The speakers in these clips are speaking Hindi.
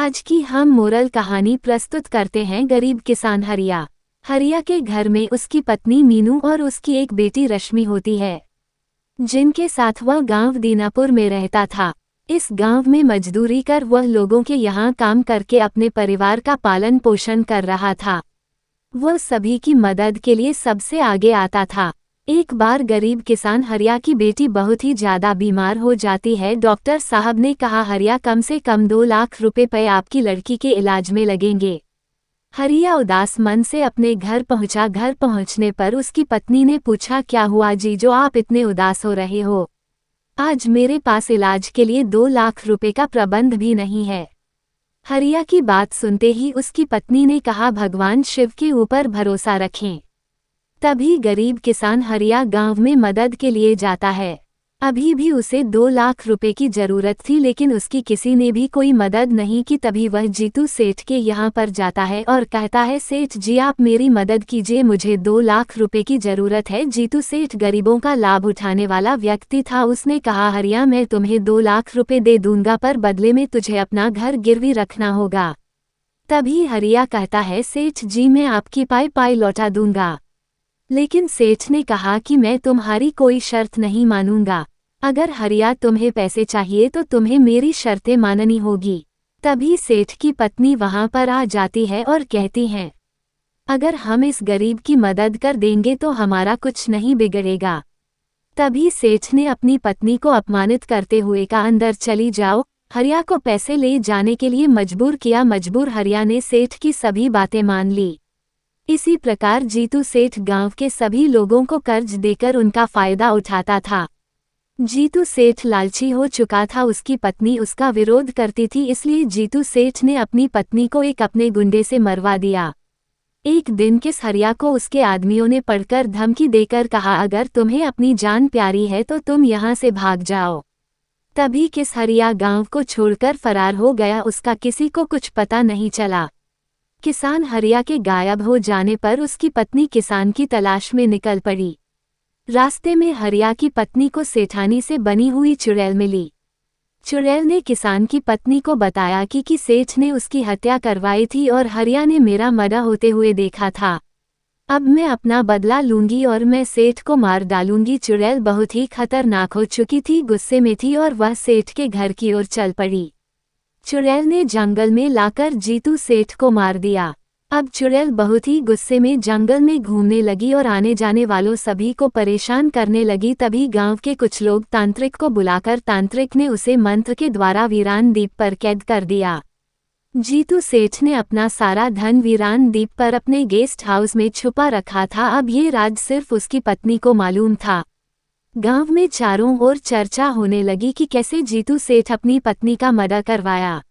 आज की हम मोरल कहानी प्रस्तुत करते हैं गरीब किसान हरिया। हरिया के घर में उसकी पत्नी मीनू और उसकी एक बेटी रश्मि होती है, जिनके साथ वह गांव दीनापुर में रहता था। इस गांव में मजदूरी कर वह लोगों के यहाँ काम करके अपने परिवार का पालन पोषण कर रहा था। वह सभी की मदद के लिए सबसे आगे आता था। एक बार गरीब किसान हरिया की बेटी बहुत ही ज्यादा बीमार हो जाती है। डॉक्टर साहब ने कहा, हरिया कम से कम 2 लाख रुपए आपकी लड़की के इलाज में लगेंगे। हरिया उदास मन से अपने घर पहुंचा। घर पहुंचने पर उसकी पत्नी ने पूछा, क्या हुआ जीजो, आप इतने उदास हो रहे हो? आज मेरे पास इलाज के लिए 2 लाख रुपए का प्रबंध भी नहीं है। हरिया की बात सुनते ही उसकी पत्नी ने कहा, भगवान शिव के ऊपर भरोसा रखें। तभी गरीब किसान हरिया गांव में मदद के लिए जाता है। अभी भी उसे 2 लाख रुपए की जरूरत थी, लेकिन उसकी किसी ने भी कोई मदद नहीं की। तभी वह जीतू सेठ के यहाँ पर जाता है और कहता है, सेठ जी आप मेरी मदद कीजिए, मुझे 2 लाख रुपए की जरूरत है। जीतू सेठ गरीबों का लाभ उठाने वाला व्यक्ति था। उसने कहा, हरिया मैं तुम्हें 2 लाख रुपए दे दूंगा, पर बदले में तुझे अपना घर गिरवी रखना होगा। तभी हरिया कहता है, सेठ जी मैं आपकी पाई लौटा दूंगा। लेकिन सेठ ने कहा कि मैं तुम्हारी कोई शर्त नहीं मानूंगा। अगर हरिया तुम्हें पैसे चाहिए तो तुम्हें मेरी शर्तें माननी होगी। तभी सेठ की पत्नी वहां पर आ जाती है और कहती हैं, अगर हम इस गरीब की मदद कर देंगे तो हमारा कुछ नहीं बिगड़ेगा। तभी सेठ ने अपनी पत्नी को अपमानित करते हुए कहा, अंदर चली जाओ। हरिया को पैसे ले जाने के लिए मजबूर किया। मजबूर हरिया ने सेठ की सभी बातें मान ली। इसी प्रकार जीतू सेठ गांव के सभी लोगों को कर्ज देकर उनका फायदा उठाता था। जीतू सेठ लालची हो चुका था। उसकी पत्नी उसका विरोध करती थी, इसलिए जीतू सेठ ने अपनी पत्नी को एक अपने गुंडे से मरवा दिया। एक दिन किस हरिया को उसके आदमियों ने पकड़कर धमकी देकर कहा, अगर तुम्हें अपनी जान प्यारी है तो तुम यहाँ से भाग जाओ। तभी किस हरिया गांव को छोड़कर फरार हो गया। उसका किसी को कुछ पता नहीं चला। किसान हरिया के गायब हो जाने पर उसकी पत्नी किसान की तलाश में निकल पड़ी। रास्ते में हरिया की पत्नी को सेठानी से बनी हुई चुड़ैल मिली। चुड़ैल ने किसान की पत्नी को बताया कि सेठ ने उसकी हत्या करवाई थी और हरिया ने मेरा मर्डर होते हुए देखा था। अब मैं अपना बदला लूंगी और मैं सेठ को मार डालूंगी। चुड़ैल बहुत ही खतरनाक हो चुकी थी, गुस्से में थी और वह सेठ के घर की ओर चल पड़ी। चुड़ैल ने जंगल में लाकर जीतू सेठ को मार दिया। अब चुड़ैल बहुत ही गुस्से में जंगल में घूमने लगी और आने जाने वालों सभी को परेशान करने लगी। तभी गांव के कुछ लोग तांत्रिक को बुलाकर तांत्रिक ने उसे मंत्र के द्वारा वीरान द्वीप पर कैद कर दिया। जीतू सेठ ने अपना सारा धन वीरान द्वीप पर अपने गेस्ट हाउस में छुपा रखा था। अब ये राज सिर्फ उसकी पत्नी को मालूम था। गांव में चारों ओर चर्चा होने लगी कि कैसे जीतू सेठ अपनी पत्नी का मर्डर करवाया।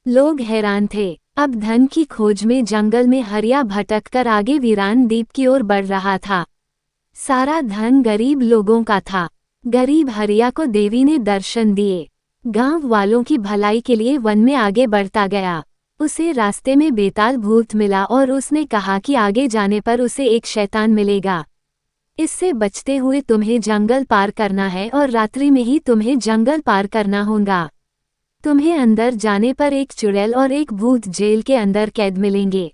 लोग हैरान थे। अब धन की खोज में जंगल में हरिया भटक कर आगे वीरान द्वीप की ओर बढ़ रहा था। सारा धन गरीब लोगों का था। गरीब हरिया को देवी ने दर्शन दिए। गांव वालों की भलाई के लिए वन में आगे बढ़ता गया। उसे रास्ते में बेताल भूत मिला और उसने कहा कि आगे जाने पर उसे एक शैतान मिलेगा। इससे बचते हुए तुम्हें जंगल पार करना है और रात्रि में ही तुम्हें जंगल पार करना होगा। तुम्हें अंदर जाने पर एक चुड़ैल और एक भूत जेल के अंदर कैद मिलेंगे,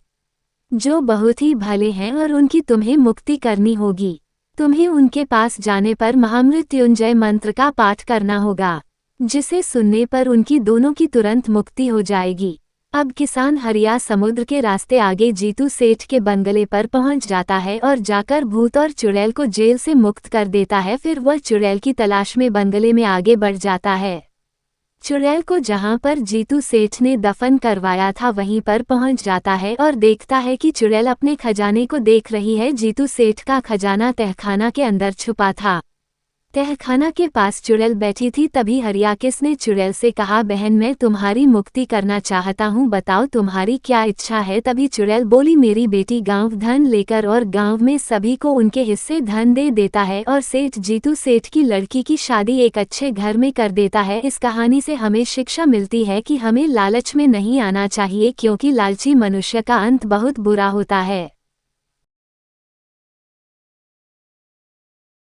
जो बहुत ही भले हैं और उनकी तुम्हें मुक्ति करनी होगी। तुम्हें उनके पास जाने पर महामृत्युंजय मंत्र का पाठ करना होगा, जिसे सुनने पर उनकी दोनों की तुरंत मुक्ति हो जाएगी। अब किसान हरिया समुद्र के रास्ते आगे जीतू सेठ के बंगले पर पहुंच जाता है और जाकर भूत और चुड़ैल को जेल से मुक्त कर देता है। फिर वह चुड़ैल की तलाश में बंगले में आगे बढ़ जाता है। चुड़ैल को जहां पर जीतू सेठ ने दफन करवाया था वहीं पर पहुंच जाता है और देखता है कि चुड़ैल अपने खजाने को देख रही है। जीतू सेठ का खजाना तहखाना के अंदर छुपा था। तहखाना के पास चुड़ैल बैठी थी। तभी हरिया किसने चुड़ैल से कहा, बहन मैं तुम्हारी मुक्ति करना चाहता हूँ, बताओ तुम्हारी क्या इच्छा है। तभी चुड़ैल बोली, मेरी बेटी गांव धन लेकर और गांव में सभी को उनके हिस्से धन दे देता है और सेठ जीतू सेठ की लड़की की शादी एक अच्छे घर में कर देता है। इस कहानी से हमें शिक्षा मिलती है कि हमें लालच में नहीं आना चाहिए, क्योंकि लालची मनुष्य का अंत बहुत बुरा होता है।